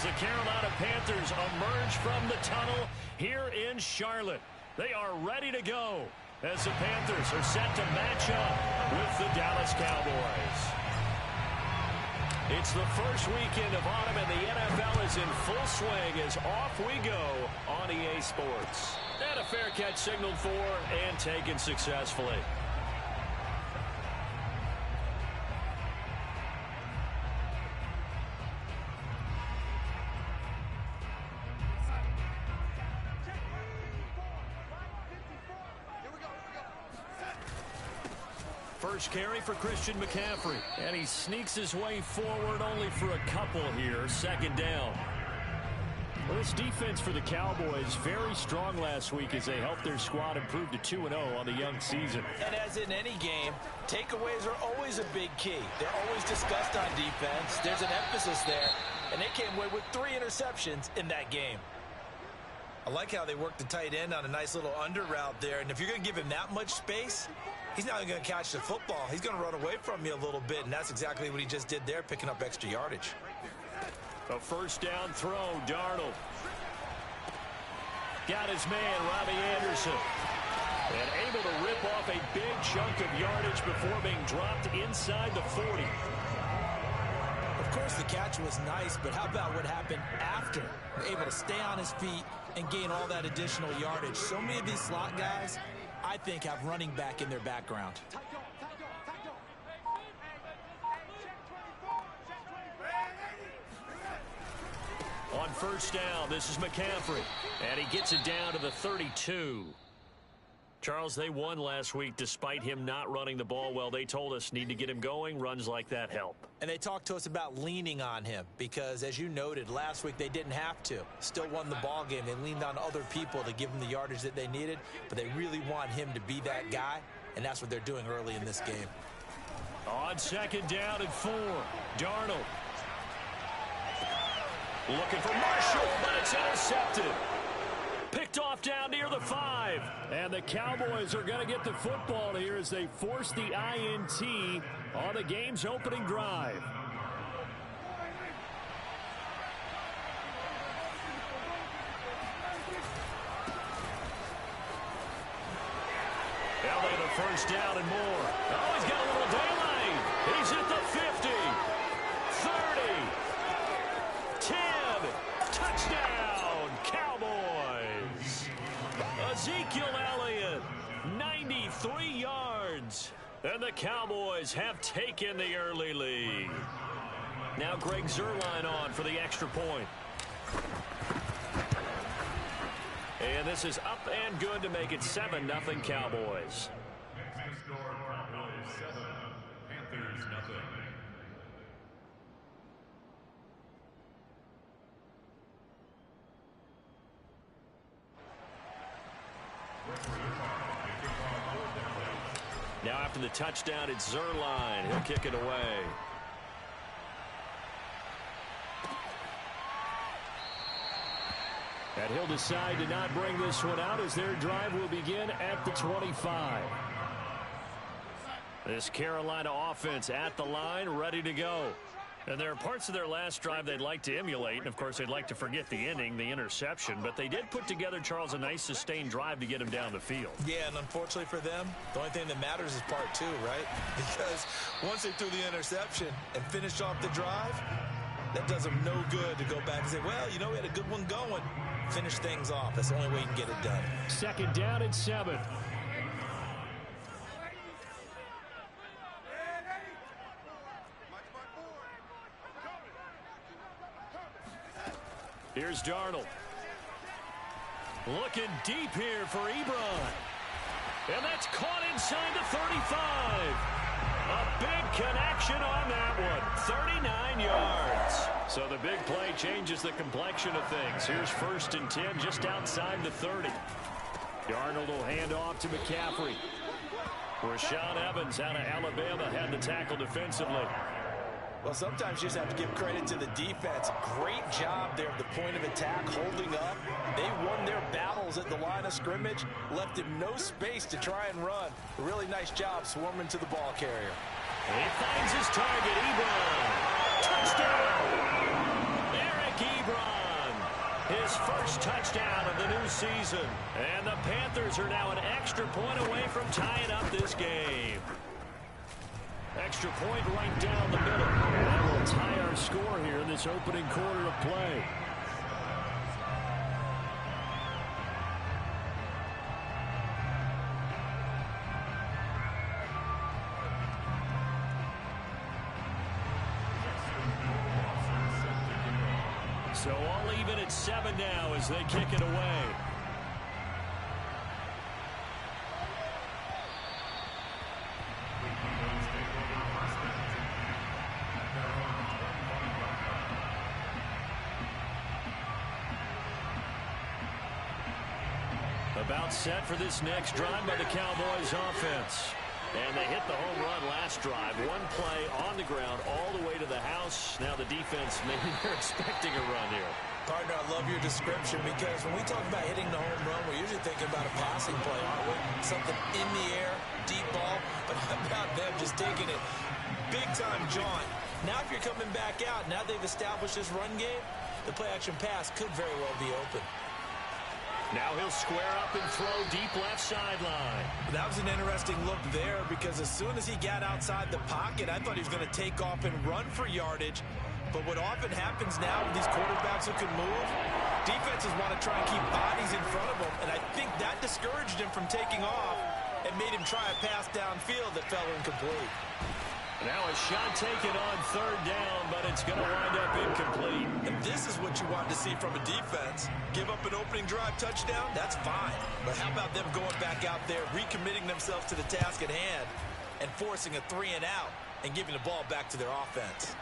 as the Carolina Panthers emerge from the tunnel here in Charlotte. They are ready to go as the Panthers are set to match up with the Dallas Cowboys. It's the first weekend of autumn, and the NFL is in full swing as off we go on EA Sports. And a fair catch signaled for and taken successfully. First carry for Christian McCaffrey. And he sneaks his way forward only for a couple here. Second down. Well, this defense for the Cowboys very strong last week as they helped their squad improve to 2-0 on the young season. And as in any game, takeaways are always a big key. They're always discussed on defense. There's an emphasis there. And they came away with 3 interceptions in that game. I like how they worked the tight end on a nice little under route there. And if you're going to give him that much space, he's not going to catch the football. He's going to run away from you a little bit, and that's exactly what he just did there, picking up extra yardage. A first down throw, Darnold. Got his man, Robbie Anderson. And able to rip off a big chunk of yardage before being dropped inside the 40. Of course, the catch was nice, but how about what happened after? Able to stay on his feet and gain all that additional yardage. So many of these slot guys, I think, have running back in their background. On first down, this is McCaffrey. And he gets it down to the 32. Charles, they won last week despite him not running the ball well. They told us need to get him going. Runs like that help. And they talked to us about leaning on him because, as you noted, last week they didn't have to. Still won the ball game. They leaned on other people to give them the yardage that they needed, but they really want him to be that guy, and that's what they're doing early in this game. On second down and 4, Darnold. Looking for Marshall, but it's intercepted. Picked off down near the 5. And the Cowboys are going to get the football here as they force the INT on the game's opening drive. Now they have a first down and more. Oh, he's got a little daylight. He's at the 50. 30. 10. Touchdown, Cowboys. Ezekiel Elliott, 93 yards. And the Cowboys have taken the early lead. Now Greg Zuerlein on for the extra point. And this is up and good to make it 7-0 Cowboys. Panthers nothing. Now after the touchdown, it's Zuerlein. He'll kick it away. And he'll decide to not bring this one out as their drive will begin at the 25. This Carolina offense at the line, ready to go. And there are parts of their last drive they'd like to emulate. And, of course, they'd like to forget the inning, the interception. But they did put together, Charles, a nice sustained drive to get him down the field. Yeah, and unfortunately for them, the only thing that matters is part 2, right? Because once they threw the interception and finished off the drive, that does them no good to go back and say, well, you know, we had a good one going. Finish things off. That's the only way you can get it done. Second down and 7. Here's Darnold. Looking deep here for Ebron. And that's caught inside the 35. A big connection on that one. 39 yards. So the big play changes the complexion of things. Here's first and 10 just outside the 30. Darnold will hand off to McCaffrey. Rashaan Evans out of Alabama had the tackle defensively. Well, sometimes you just have to give credit to the defense. Great job there at the point of attack, holding up. They won their battles at the line of scrimmage, left him no space to try and run. A really nice job swarming to the ball carrier. He finds his target, Ebron. Touchdown! Eric Ebron. his first touchdown of the new season. And the Panthers are now an extra point away from tying up this game. Extra point right down the middle. And that will tie our score here in this opening quarter of play. So all even at 7 now as they kick it away. About set for this next drive by the Cowboys offense. And they hit the home run last drive. One play on the ground all the way to the house. Now the defense, maybe they're expecting a run here. Partner, I love your description because when we talk about hitting the home run, we're usually thinking about a passing play, aren't we? Something in the air, deep ball. But how about them just taking it big-time jaunt? Now if you're coming back out, now they've established this run game, the play-action pass could very well be open. Now he'll square up and throw deep left sideline. That was an interesting look there because as soon as he got outside the pocket, I thought he was going to take off and run for yardage. But what often happens now with these quarterbacks who can move, defenses want to try and keep bodies in front of them. And I think that discouraged him from taking off and made him try a pass downfield that fell incomplete. Now a shot taken on 3rd down, but it's going to wind up incomplete. And this is what you want to see from a defense. Give up an opening drive touchdown, that's fine. But how about them going back out there, recommitting themselves to the task at hand, and forcing a 3-and-out and giving the ball back to their offense?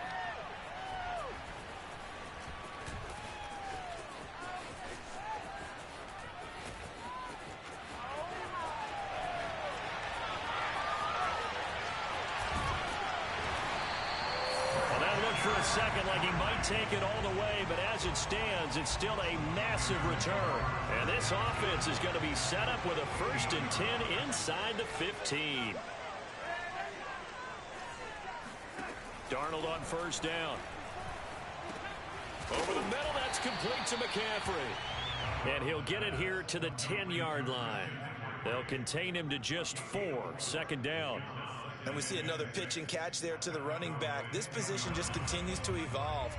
For a second like he might take it all the way, but as it stands, it's still a massive return. And this offense is going to be set up with a 1st and 10 inside the 15. Darnold on 1st down. Over the middle, that's complete to McCaffrey. And he'll get it here to the 10-yard line. They'll contain him to just 4, 2nd down. And we see another pitch and catch there to the running back. This position just continues to evolve.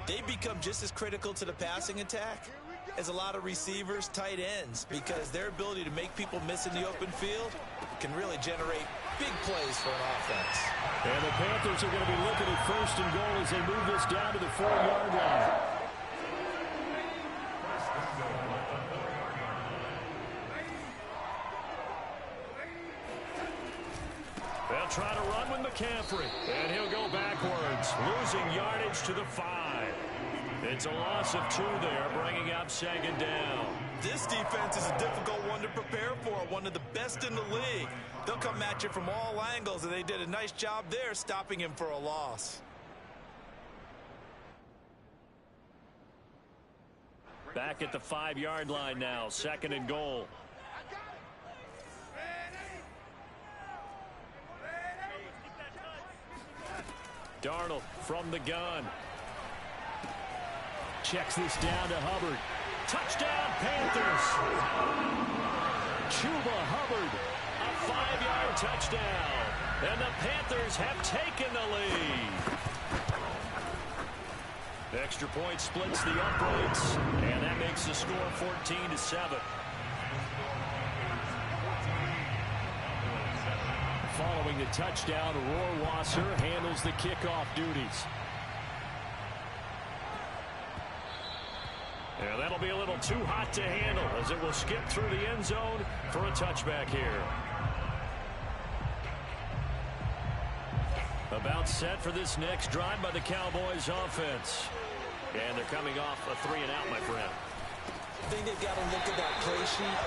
They become just as critical to the passing attack as a lot of receivers, tight ends, because their ability to make people miss in the open field can really generate big plays for an offense. And the Panthers are going to be looking at 1st and goal as they move this down to the 4-yard line. They'll try to run with McCaffrey, and he'll go backwards, losing yardage to the 5. It's a loss of 2 there, bringing up 2nd down. This defense is a difficult one to prepare for, one of the best in the league. They'll come at you from all angles, and they did a nice job there stopping him for a loss. Back at the 5-yard line now, 2nd and goal. Darnold from the gun. Checks this down to Hubbard. Touchdown, Panthers. Chuba Hubbard, a 5-yard touchdown. And the Panthers have taken the lead. Extra point splits the uprights, and that makes the score 14-7. Following the touchdown, Rohrwasser handles the kickoff duties. And that'll be a little too hot to handle as it will skip through the end zone for a touchback here. About set for this next drive by the Cowboys offense. And they're coming off a 3-and-out, my friend. I think they've got to look at that play sheet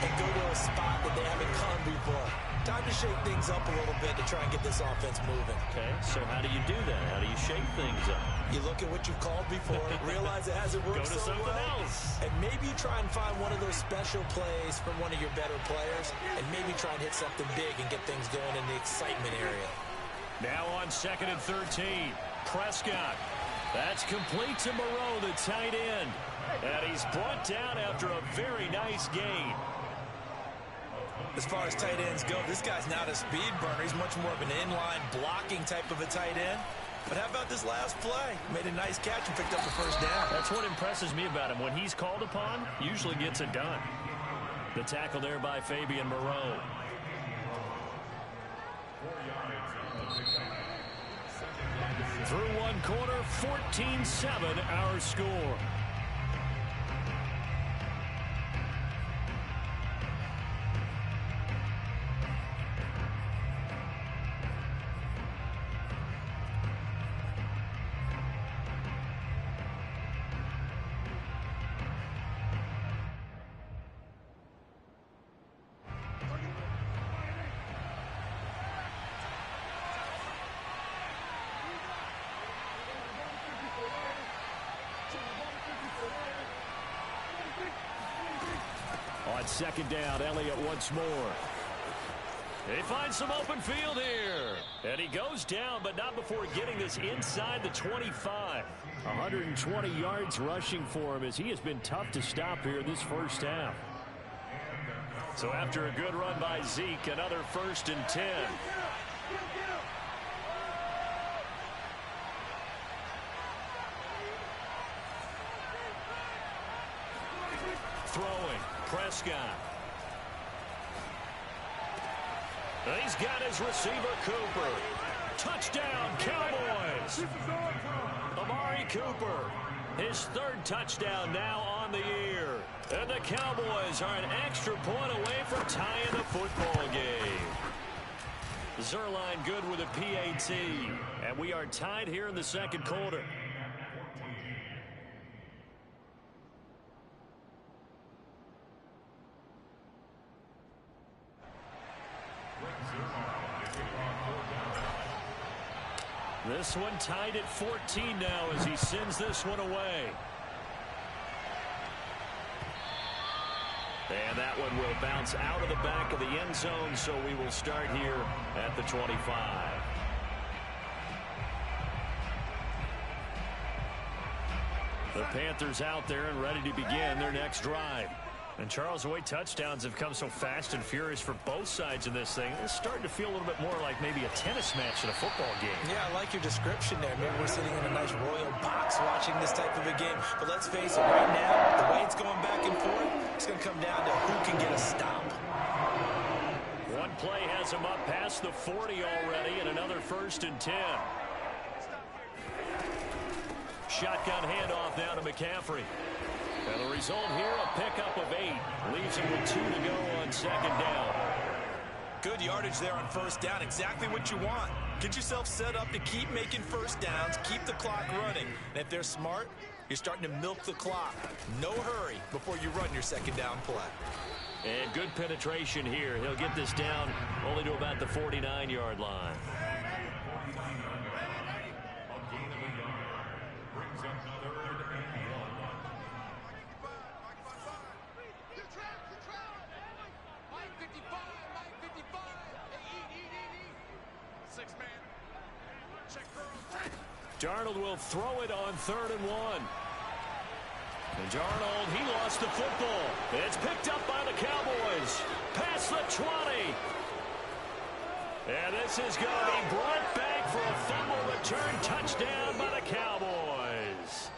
and go to a spot that they haven't gone before. Time to shake things up a little bit to try and get this offense moving. Okay, so how do you do that? How do you shake things up? You look at what you've called before, realize it hasn't worked so well. Go to something else. And maybe you try and find one of those special plays from one of your better players, and maybe try and hit something big and get things going in the excitement area. Now on 2nd and 13, Prescott. That's complete to Moreau, the tight end. And he's brought down after a very nice gain. As far as tight ends go, this guy's not a speed burner. He's much more of an inline blocking type of a tight end. But how about this last play? Made a nice catch and picked up the first down. That's what impresses me about him. When he's called upon, usually gets it done. The tackle there by Fabian Moreau. Through one quarter, 14-7 our score. On second down, Elliott once more. He finds some open field here. And he goes down, but not before getting this inside the 25. 120 yards rushing for him as he has been tough to stop here this first half. So after a good run by Zeke, another 1st and 10. Throwing. Prescott. And he's got his receiver, Cooper. Touchdown, Cowboys. Amari Cooper, his 3rd touchdown now on the year. And the Cowboys are an extra point away from tying the football game. Zerline good with a PAT. And we are tied here in the second quarter. This one tied at 14 now as he sends this one away. And that one will bounce out of the back of the end zone, so we will start here at the 25. The Panthers out there and ready to begin their next drive. And Charles, the way touchdowns have come so fast and furious for both sides in this thing, it's starting to feel a little bit more like maybe a tennis match in a football game. Yeah, I like your description there. Maybe we're sitting in a nice royal box watching this type of a game. But let's face it, right now, the way it's going back and forth, it's going to come down to who can get a stop. One play has him up past the 40 already, and another 1st and 10. Shotgun handoff now to McCaffrey. And the result here, a pickup of 8. Leaves him with 2 to go on second down. Good yardage there on first down. Exactly what you want. Get yourself set up to keep making first downs, keep the clock running. And if they're smart, you're starting to milk the clock. No hurry before you run your second down play. And good penetration here. He'll get this down only to about the 49-yard line. Darnold will throw it on 3rd and 1. And Darnold, he lost the football. It's picked up by the Cowboys. Past the 20. And this is going to be brought back for a fumble return touchdown by the Cowboys.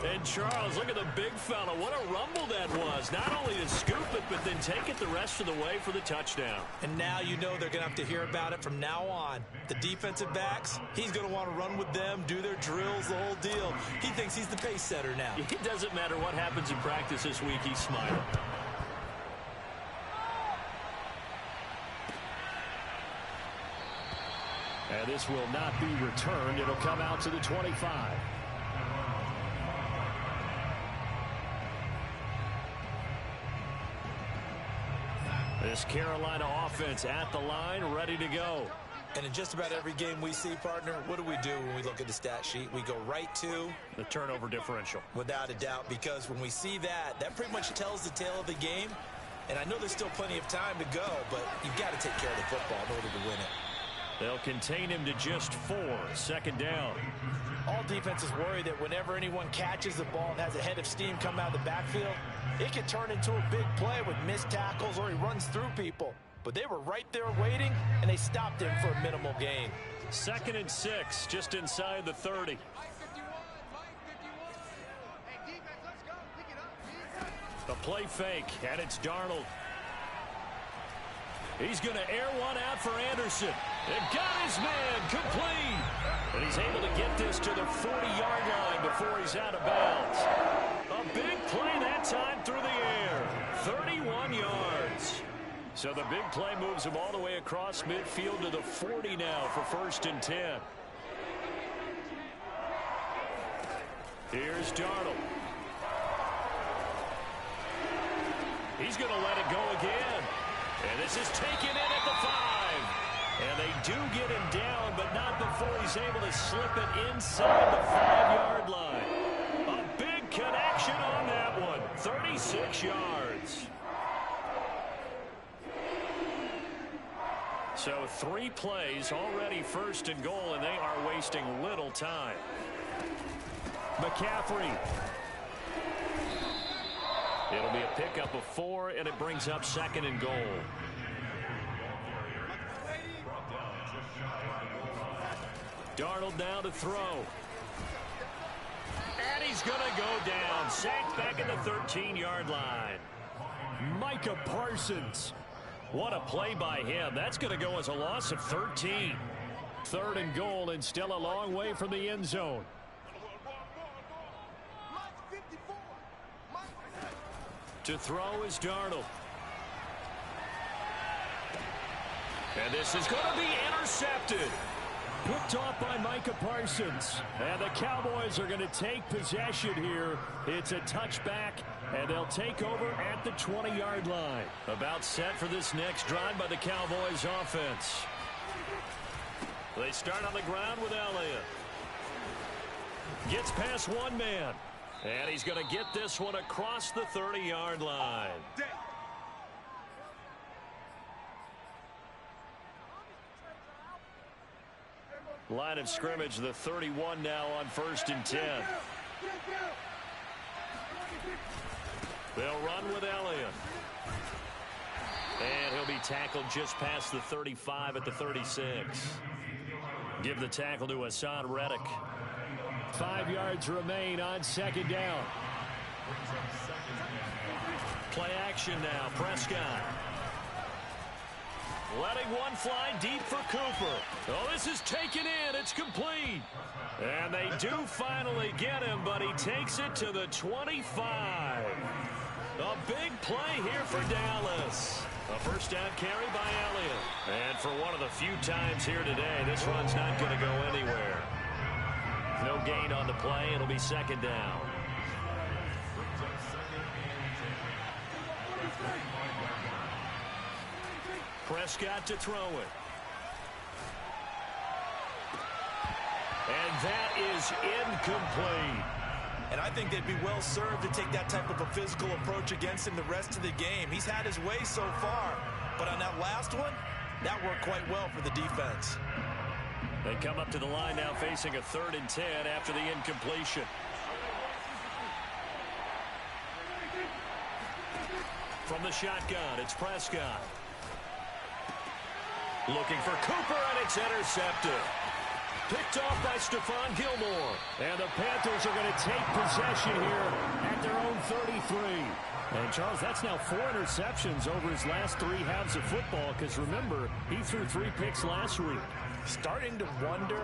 And Charles, look at the big fella. What a rumble that was. Not only to scoop it, but then take it the rest of the way for the touchdown. And now you know they're going to have to hear about it from now on. The defensive backs, he's going to want to run with them, do their drills, the whole deal. He thinks he's the pace setter now. It doesn't matter what happens in practice this week. He's smiling. And this will not be returned. It'll come out to the 25. This Carolina offense at the line, ready to go. And in just about every game we see, partner, what do we do when we look at the stat sheet? We go right to the turnover differential. Without a doubt, because when we see that, that pretty much tells the tale of the game. And I know there's still plenty of time to go, but you've got to take care of the football in order to win it. They'll contain him to just 4. Second down. All defenses worry that whenever anyone catches the ball and has a head of steam come out of the backfield, it can turn into a big play with missed tackles or he runs through people. But they were right there waiting, and they stopped him for a minimal gain. 2nd and 6, just inside the 30. A play fake, and it's Darnold. He's going to air one out for Anderson. And got his man complete. And he's able to get this to the 40-yard line before he's out of bounds. A big play that time through the air. 31 yards. So the big play moves him all the way across midfield to the 40 now for 1st and 10. Here's Darnold. He's going to let it go again. And this is taken in at the 5. And they do get him down, but not before he's able to slip it inside the 5-yard line. A big connection on that one. 36 yards. So 3 plays, already 1st and goal, and they are wasting little time. McCaffrey. It'll be a pickup of 4, and it brings up 2nd and goal. Darnold now to throw. And he's going to go down. Sacked back at the 13-yard line. Micah Parsons. What a play by him. That's going to go as a loss of 13. 3rd and goal, and still a long way from the end zone. To throw is Darnold. And this is going to be intercepted. Picked off by Micah Parsons. And the Cowboys are going to take possession here. It's a touchback, and they'll take over at the 20-yard line. About set for this next drive by the Cowboys offense. They start on the ground with Elliott. Gets past one man. And he's going to get this one across the 30-yard line. Line of scrimmage, the 31 now on 1st and 10. They'll run with Elliott. And he'll be tackled just past the 35 at the 36. Give the tackle to Hassan Reddick. 5 yards remain on 2nd down. Play action now. Prescott. Letting one fly deep for Cooper. Oh, this is taken in. It's complete. And they do finally get him, but he takes it to the 25. A big play here for Dallas. A 1st down carry by Elliott. And for one of the few times here today, this run's not going to go anywhere. No gain on the play. It'll be 2nd down. Prescott to throw it. And that is incomplete. And I think they'd be well served to take that type of a physical approach against him the rest of the game. He's had his way so far. But on that last one, that worked quite well for the defense. They come up to the line now facing a 3rd and 10 after the incompletion. From the shotgun, it's Prescott. Looking for Cooper, and it's intercepted. Picked off by Stephon Gilmore. And the Panthers are going to take possession here at their own 33. And, Charles, that's now 4 interceptions over his last 3 halves of football, because, remember, he threw 3 picks last week. Starting to wonder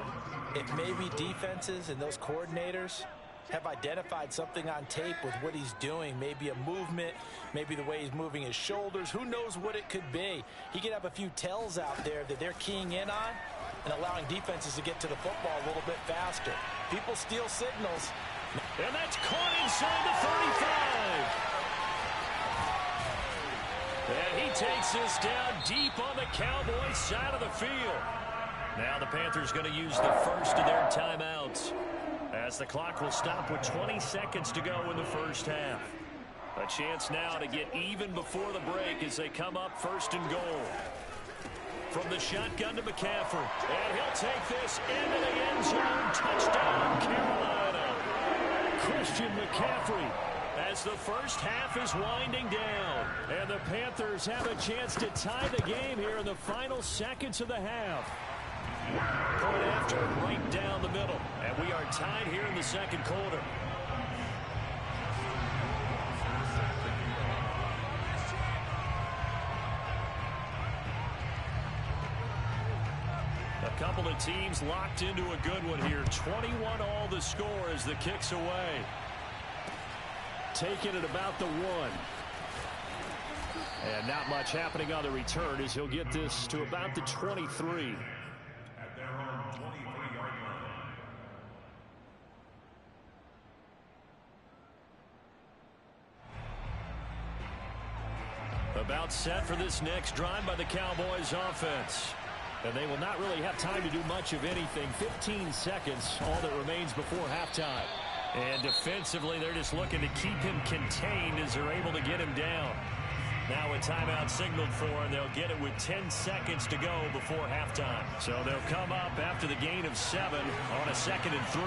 if maybe defenses and those coordinators have identified something on tape with what he's doing. Maybe a movement, maybe the way he's moving his shoulders. Who knows what it could be? He could have a few tells out there that they're keying in on and allowing defenses to get to the football a little bit faster. People steal signals. And that's caught inside the 35. And he takes this down deep on the Cowboys side of the field. Now the Panthers going to use the first of their timeouts, as the clock will stop with 20 seconds to go in the first half. A chance now to get even before the break as they come up 1st and goal. From the shotgun to McCaffrey. And he'll take this into the end zone. Touchdown, Carolina. Christian McCaffrey as the first half is winding down. And the Panthers have a chance to tie the game here in the final seconds of the half. Point after, right down the middle. And we are tied here in the second quarter. A couple of teams locked into a good one here. 21 all the score as the kick's away. Taking it about the 1. And not much happening on the return as he'll get this to about the 23. At their own 23-yard line. About set for this next drive by the Cowboys offense. And they will not really have time to do much of anything. 15 seconds, all that remains before halftime. And defensively, they're just looking to keep him contained as they're able to get him down. Now a timeout signaled for, and they'll get it with 10 seconds to go before halftime. So they'll come up after the gain of 7 on a 2nd and 3.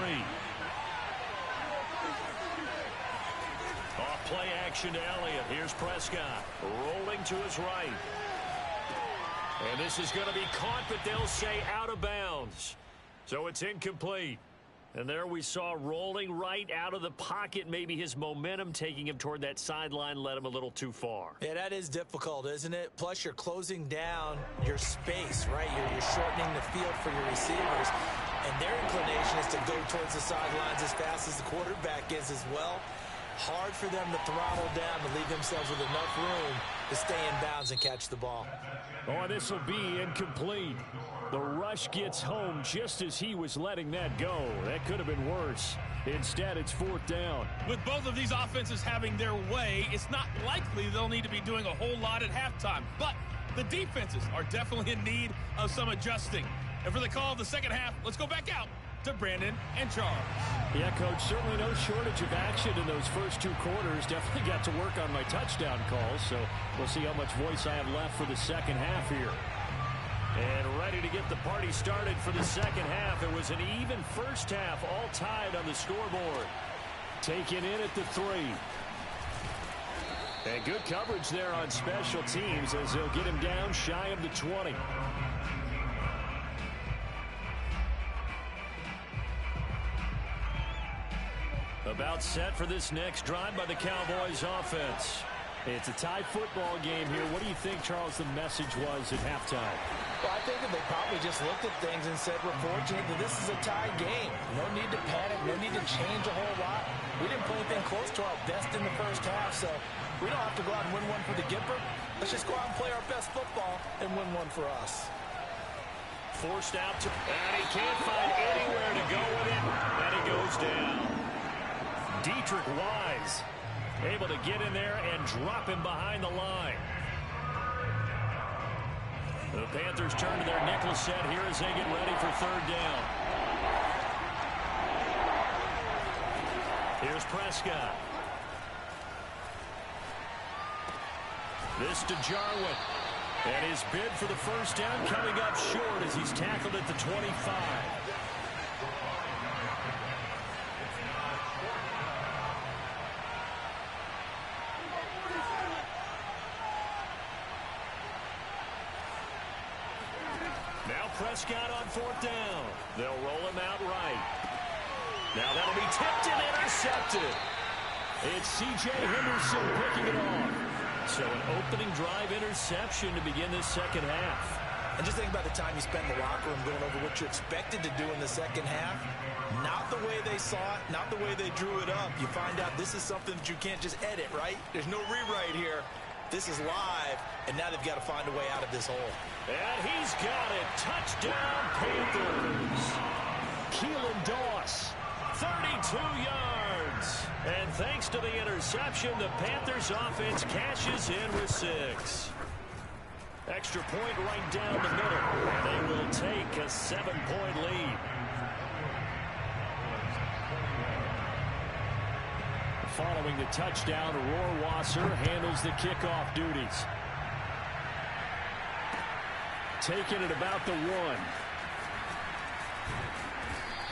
Off play action to Elliott. Here's Prescott rolling to his right. And this is going to be caught, but they'll say out of bounds. So it's incomplete. And there we saw rolling right out of the pocket. Maybe his momentum taking him toward that sideline led him a little too far. Yeah, that is difficult, isn't it? Plus, you're closing down your space, right? You're shortening the field for your receivers. And their inclination is to go towards the sidelines as fast as the quarterback is as well. Hard for them to throttle down to leave themselves with enough room to stay in bounds and catch the ball. Oh, this will be incomplete. The rush gets home just as he was letting that go. That could have been worse. Instead, it's 4th down. With both of these offenses having their way, it's not likely they'll need to be doing a whole lot at halftime. But the defenses are definitely in need of some adjusting. And for the call of the second half, let's go back out to Brandon and Charles. Yeah, Coach, certainly no shortage of action in those first 2 quarters. Definitely got to work on my touchdown calls, so we'll see how much voice I have left for the second half here. And ready to get the party started for the second half. It was an even first half, all tied on the scoreboard. Taken in at the 3. And good coverage there on special teams as they'll get him down shy of the 20. About set for this next drive by the Cowboys offense. It's a tie football game here. What do you think, Charles, the message was at halftime? Well, I think that they probably just looked at things and said, we're fortunate that this is a tie game. No need to panic. No need to change a whole lot. We didn't play anything close to our best in the first half, so we don't have to go out and win one for the Gipper. Let's just go out and play our best football and win one for us. Forced out to, and he can't find anywhere to go with it, and he goes down. Dietrich Wise able to get in there and drop him behind the line. The Panthers turn to their nickel set here as they get ready for 3rd down. Here's Prescott. This to Jarwin. And his bid for the first down coming up short as he's tackled at the 25. Prescott on 4th down. They'll roll him out right. Now that'll be tipped and intercepted. It's C.J. Henderson picking it off. So an opening drive interception to begin this second half. And just think about the time you spend in the locker room going over what you expected to do in the second half. Not the way they saw it, not the way they drew it up. You find out this is something that you can't just edit, right? There's no rewrite here. This is live, and now they've got to find a way out of this hole. And he's got it. Touchdown, Panthers. Keelan Doss, 32 yards. And thanks to the interception, the Panthers offense cashes in with 6. Extra point right down the middle. They will take a 7-point lead. Following the touchdown, Rohrwasser handles the kickoff duties. taken at about the 1.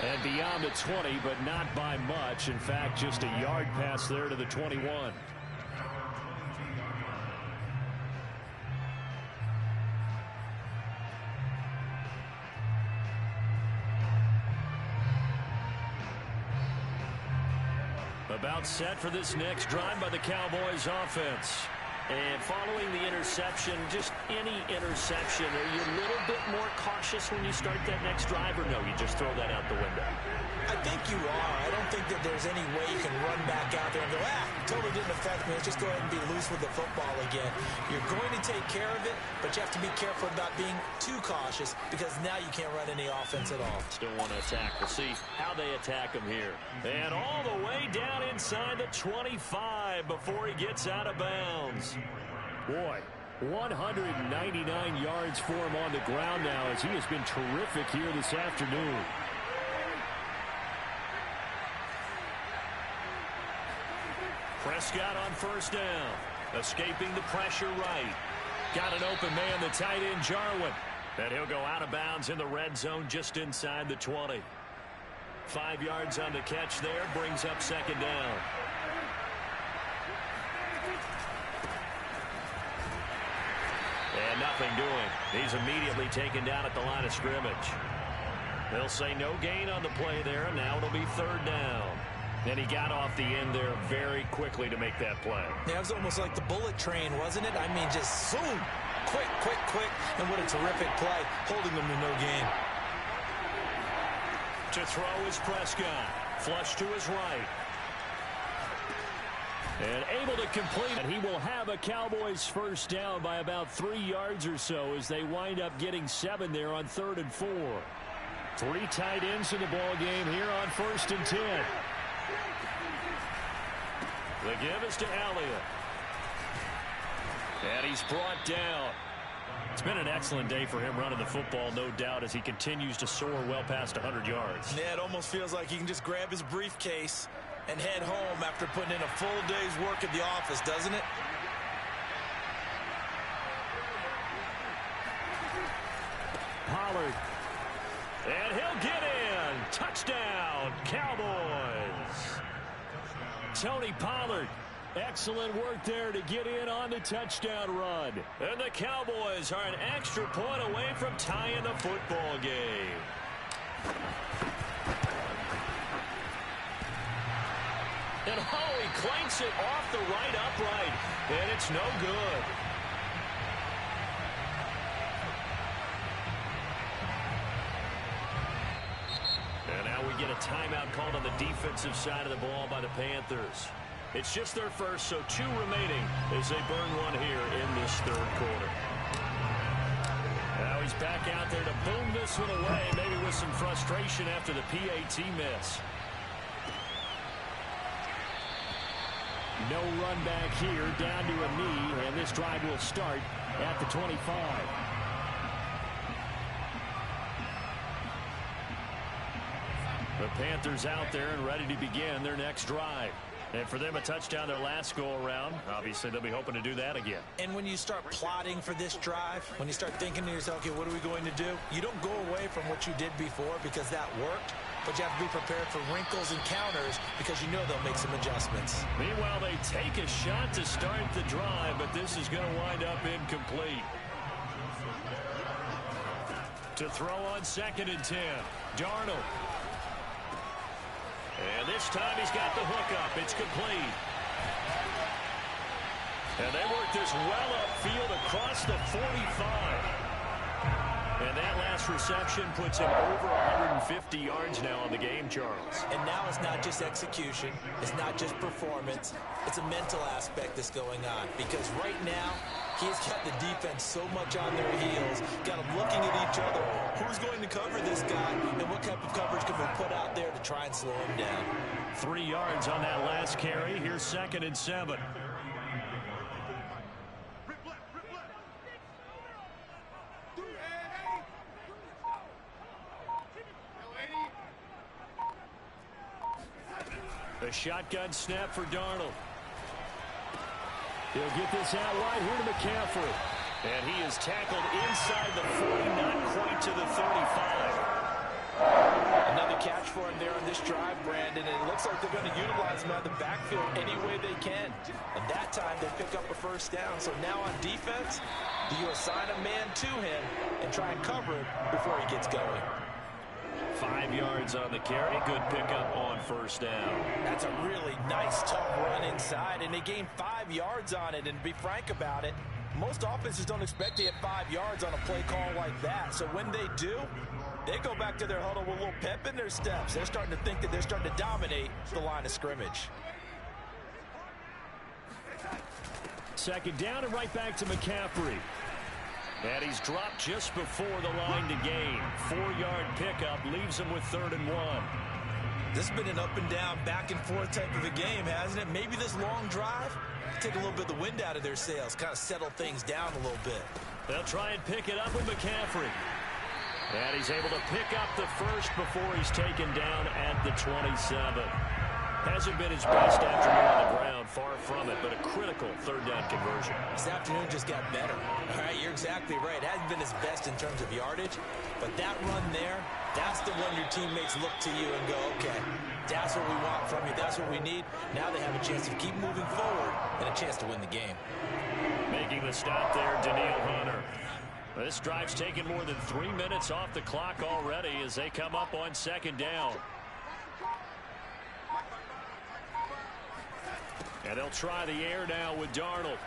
And beyond the 20, but not by much. In fact, just a yard pass there to the 21. About set for this next drive by the Cowboys offense. And following the interception, just any interception, are you a little bit more cautious when you start that next drive, or no, you just throw that out the window? I think you are. I don't think that there's any way you can run back out there and go, totally didn't affect me. Let's just go ahead and be loose with the football again. You're going to take care of it, but you have to be careful about being too cautious because now you can't run any offense at all. Still want to attack. We'll see how they attack him here. And all the way down inside the 25 before he gets out of bounds. Boy, 199 yards for him on the ground now as he has been terrific here this afternoon. Prescott on first down. Escaping the pressure right. Got an open man, the tight end, Jarwin. And he'll go out of bounds in the red zone just inside the 20. 5 yards on the catch there. Brings up second down. And nothing doing. He's immediately taken down at the line of scrimmage. They'll say no gain on the play there, and now it'll be third down. And he got off the end there very quickly to make that play. Yeah, it was almost like the bullet train, wasn't it? I mean, just zoom. Quick, quick, quick. And what a terrific play, holding them to no gain. To throw is Prescott. Flush to his right. And able to complete. And he will have a Cowboys first down by about 3 yards or so as they wind up getting 7 there on 3rd and 4. 3 tight ends in the ball game here on 1st and 10. The give is to Elliott. And he's brought down. It's been an excellent day for him running the football, no doubt, as he continues to soar well past 100 yards. Yeah, it almost feels like he can just grab his briefcase and head home after putting in a full day's work at the office, doesn't it? Pollard. And he'll get in. Touchdown, Cowboys. Tony Pollard. Excellent work there to get in on the touchdown run. And the Cowboys are an extra point away from tying the football game. And he clanks it off the right upright. And it's no good. And now we get a timeout called on the defensive side of the ball by the Panthers. It's just their first, so 2 remaining as they burn one here in this 3rd quarter. Now he's back out there to boom this one away, maybe with some frustration after the PAT miss. No run back here, down to a knee, and this drive will start at the 25. The Panthers out there and ready to begin their next drive. And for them, a touchdown their last go-around. Obviously, they'll be hoping to do that again. And when you start plotting for this drive, when you start thinking to yourself, okay, what are we going to do? You don't go away from what you did before because that worked, but you have to be prepared for wrinkles and counters because you know they'll make some adjustments. Meanwhile, they take a shot to start the drive, but this is going to wind up incomplete. To throw on 2nd and 10, Darnold. And this time he's got the hook up. It's complete. And they work this well upfield across the 45. And that last reception puts him over 150 yards now on the game, Charles. And now it's not just execution. It's not just performance. It's a mental aspect that's going on. Because right now, he's got the defense so much on their heels, got them looking at each other. Who's going to cover this guy, and what type of coverage can we put out there to try and slow him down? 3 yards on that last carry. Here's 2nd and 7. A shotgun snap for Darnold. He'll get this out wide here to McCaffrey. And he is tackled inside the 40, not quite to the 35. Another catch for him there on this drive, Brandon. And it looks like they're going to utilize him out of the backfield any way they can. And that time they pick up a first down. So now on defense, do you assign a man to him and try and cover him before he gets going? 5 yards on the carry. Good pickup on first down. That's a really nice, tough run inside, and they gained 5 yards on it. And to be frank about it, most offenses don't expect to hit 5 yards on a play call like that. So when they do, they go back to their huddle with a little pep in their steps. They're starting to think that they're starting to dominate the line of scrimmage. Second down and right back to McCaffrey. And he's dropped just before the line to gain. 4-yard pickup leaves him with 3rd and 1. This has been an up and down, back and forth type of a game, hasn't it? Maybe this long drive take a little bit of the wind out of their sails, kind of settle things down a little bit. They'll try and pick it up with McCaffrey. And he's able to pick up the first before he's taken down at the 27. Hasn't been his best afternoon on the ground, far from it, but a critical 3rd down conversion. This afternoon just got better. All right, you're exactly right. It hasn't been his best in terms of yardage, but that run there, that's the one your teammates look to you and go, okay, that's what we want from you. That's what we need. Now they have a chance to keep moving forward and a chance to win the game. Making the stop there, Danielle Hunter. This drive's taken more than 3 minutes off the clock already as they come up on 2nd down. And they'll try the air now with Darnold.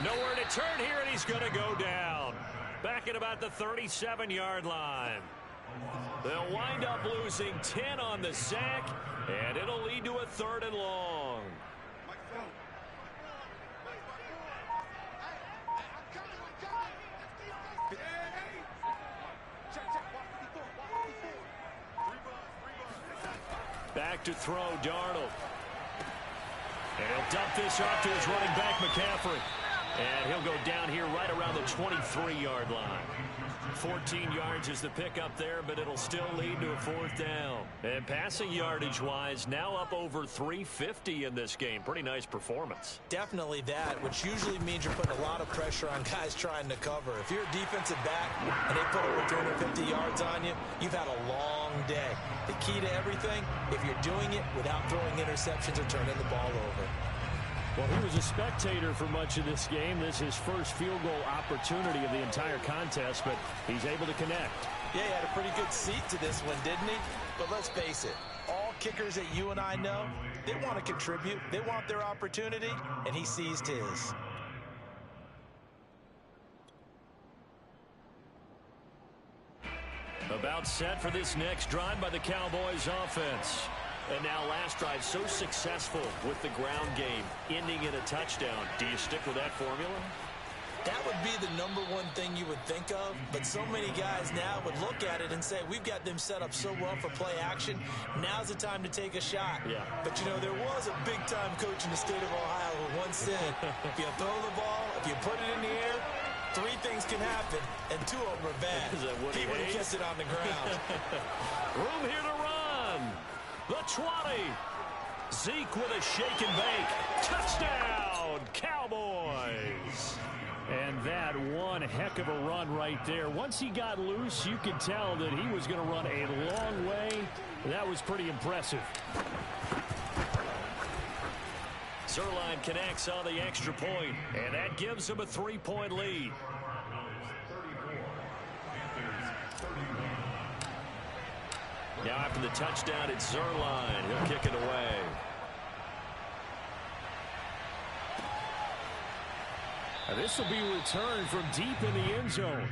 Nowhere to turn here, and he's going to go down. Back at about the 37-yard line. They'll wind up losing 10 on the sack, and it'll lead to a 3rd and long. Back to throw, Darnold. And he'll dump this off to his running back, McCaffrey. And he'll go down here right around the 23-yard line. 14 yards is the pickup there, but it'll still lead to a 4th down. And passing yardage-wise, now up over 350 in this game. Pretty nice performance. Definitely that, which usually means you're putting a lot of pressure on guys trying to cover. If you're a defensive back and they put over 350 yards on you, you've had a long day. The key to everything, if you're doing it without throwing interceptions or turning the ball over. Well, he was a spectator for much of this game. This is his first field goal opportunity of the entire contest, but he's able to connect. Yeah, he had a pretty good seat to this one, didn't he? But let's face it, all kickers that you and I know, they want to contribute. They want their opportunity, and he seized his. About set for this next drive by the Cowboys offense. And now last drive so successful with the ground game, ending in a touchdown. Do you stick with that formula? That would be the number one thing you would think of, but so many guys now would look at it and say, we've got them set up so well for play action, now's the time to take a shot. Yeah. But, you know, there was a big-time coach in the state of Ohio who once said, if you throw the ball, if you put it in the air, 3 things can happen, and 2 of them are bad. He would have kissed it on the ground. Room here to run. The 20. Zeke with a shake and bake. Touchdown, Cowboys. And that one heck of a run right there. Once he got loose, you could tell that he was going to run a long way. That was pretty impressive. Zerline connects on the extra point, and that gives him a 3-point lead. Now after the touchdown, it's Zerline. He'll kick it away. And this will be returned from deep in the end zone.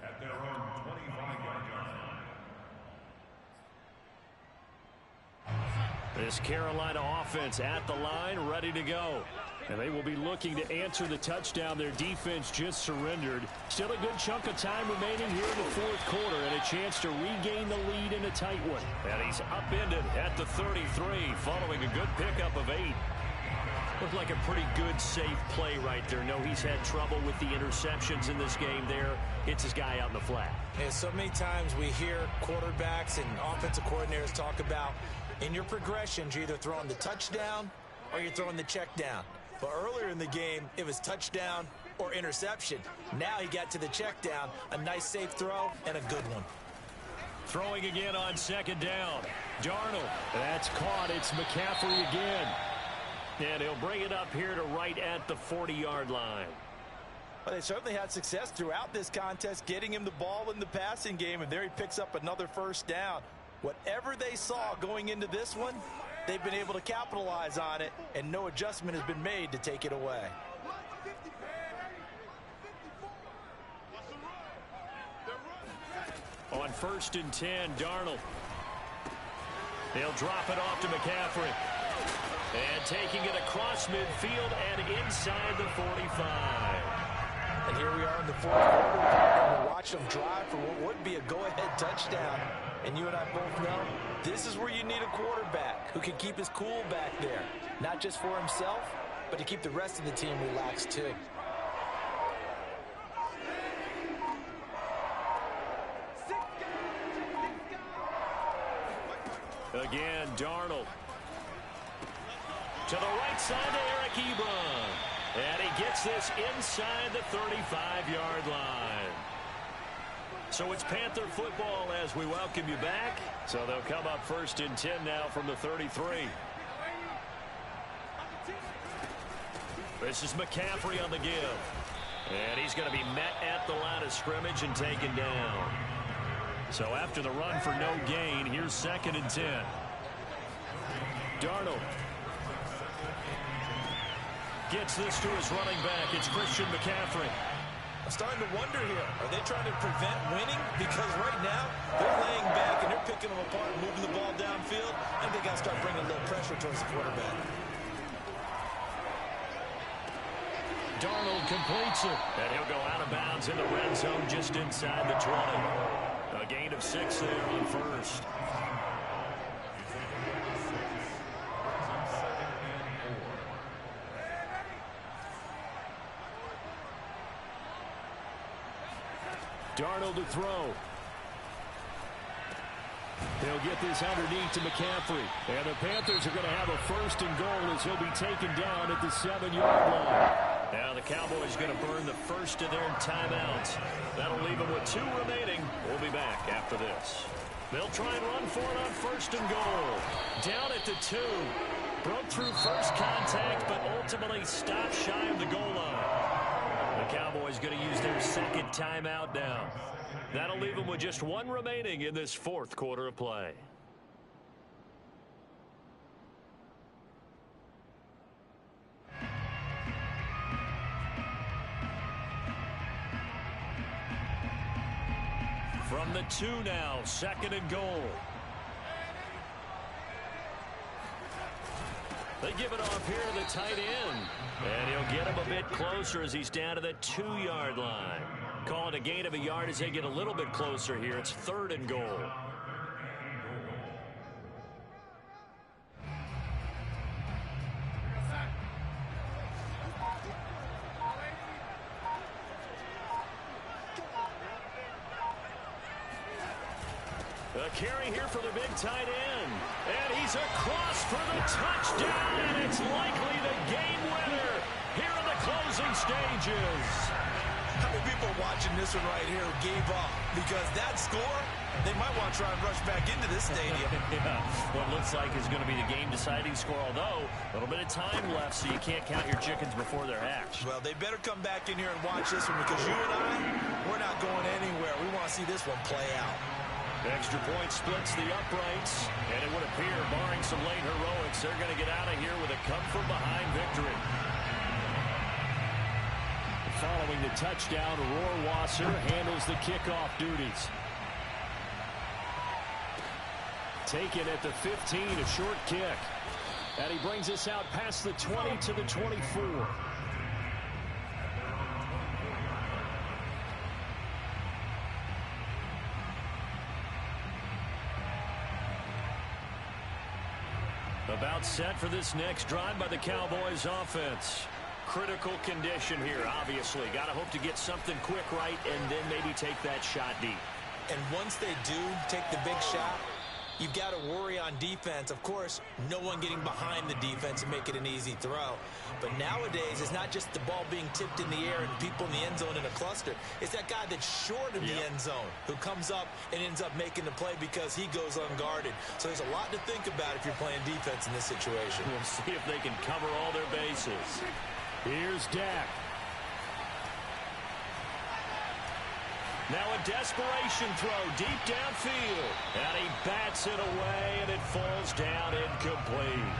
At their own 25-yard line. This Carolina offense at the line, ready to go. And they will be looking to answer the touchdown. Their defense just surrendered. Still a good chunk of time remaining here in the 4th quarter and a chance to regain the lead in a tight one. And he's upended at the 33 following a good pickup of 8. Looked like a pretty good, safe play right there. No, he's had trouble with the interceptions in this game there. Hits his guy out in the flat. And so many times we hear quarterbacks and offensive coordinators talk about in your progressions, you're either throwing the touchdown or you're throwing the check down. But earlier in the game, it was touchdown or interception. Now he got to the check down, a nice safe throw, and a good one. Throwing again on second down. Darnold. That's caught. It's McCaffrey again. And he'll bring it up here to right at the 40-yard line. Well, they certainly had success throughout this contest, getting him the ball in the passing game, and there he picks up another first down. Whatever they saw going into this one, they've been able to capitalize on it, and no adjustment has been made to take it away. On 1st and 10, Darnold. They'll drop it off to McCaffrey. And taking it across midfield and inside the 45. And here we are in the fourth quarter. We're going to watch them drive for what would be a go-ahead touchdown. And you and I both know this is where you need a quarterback who can keep his cool back there. Not just for himself, but to keep the rest of the team relaxed too. Again, Darnold. To the right side to Eric Ebron. And he gets this inside the 35-yard line. So it's Panther football as we welcome you back. So they'll come up 1st and 10 now from the 33. This is McCaffrey on the give. And he's going to be met at the line of scrimmage and taken down. So after the run for no gain, here's 2nd and 10. Darnold gets this to his running back. It's Christian McCaffrey. I'm starting to wonder here. Are they trying to prevent winning? Because right now, they're laying back and they're picking them apart, moving the ball downfield. I think they got to start bringing a little pressure towards the quarterback. Darnold completes it. And he'll go out of bounds in the red zone just inside the 20. A gain of 6 there on 1st. Darnold to throw. He'll get this underneath to McCaffrey. And the Panthers are going to have a 1st and goal as he'll be taken down at the 7-yard line. Now the Cowboys going to burn the first of their timeouts. That'll leave them with 2 remaining. We'll be back after this. They'll try and run for it on 1st and goal. Down at the 2. Broke through first contact, but ultimately stopped shy of the goal line. The Cowboys going to use their 2nd timeout now. That'll leave them with just 1 remaining in this 4th quarter of play. From the 2 now, 2nd and goal. They give it off here to the tight end. And he'll get him a bit closer as he's down to the 2-yard line. Call it a gain of a yard as they get a little bit closer here. It's 3rd and goal. A carry here for the big tight end. And he's across for the touchdown, and it's likely the game winner here in the closing stages. How many people watching this one right here who gave up? Because that score, they might want to try and rush back into this stadium. Yeah, what looks like is going to be the game-deciding score, although a little bit of time left, so you can't count your chickens before they're hatched. Well, they better come back in here and watch this one, because you and I, we're not going anywhere. We want to see this one play out. Extra point splits the uprights, and it would appear, barring some late heroics, they're going to get out of here with a come-from-behind victory. Following the touchdown, Rohrwasser handles the kickoff duties. Taken at the 15, a short kick. And he brings us out past the 20 to the 24. About set for this next drive by the Cowboys offense. Critical condition here, obviously. Got to hope to get something quick right and then maybe take that shot deep. And once they do take the big shot, You've got to worry on defense. Of course, no one getting behind the defense and make it an easy throw. But nowadays, it's not just the ball being tipped in the air and people in the end zone in a cluster. It's that guy that's short of the end zone who comes up and ends up making the play because he goes unguarded. So there's a lot to think about if you're playing defense in this situation. We'll see if they can cover all their bases. Here's Dak. Now a desperation throw deep downfield. And he bats it away, and it falls down incomplete.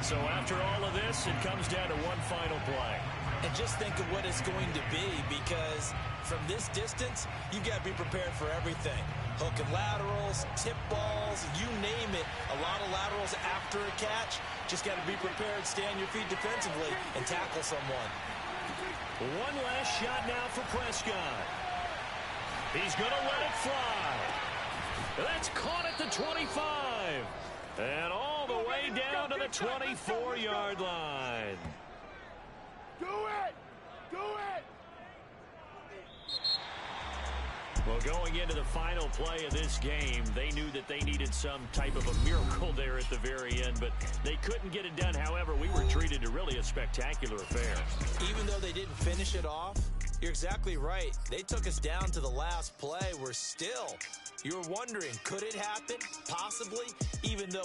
So after all of this, it comes down to one final play. And just think of what it's going to be, because from this distance, you've got to be prepared for everything. Hook and laterals, tip balls, you name it. A lot of laterals after a catch. Just got to be prepared, stay on your feet defensively, and tackle someone. One last shot now for Prescott. He's going to let it fly. That's caught at the 25. And all the way down to the 24-yard line. Do it! Do it! Well, going into the final play of this game, they knew that they needed some type of a miracle there at the very end, but they couldn't get it done. However, we were treated to really a spectacular affair. Even though they didn't finish it off, you're exactly right. They took us down to the last play. We're still, you were wondering, could it happen? Possibly, even though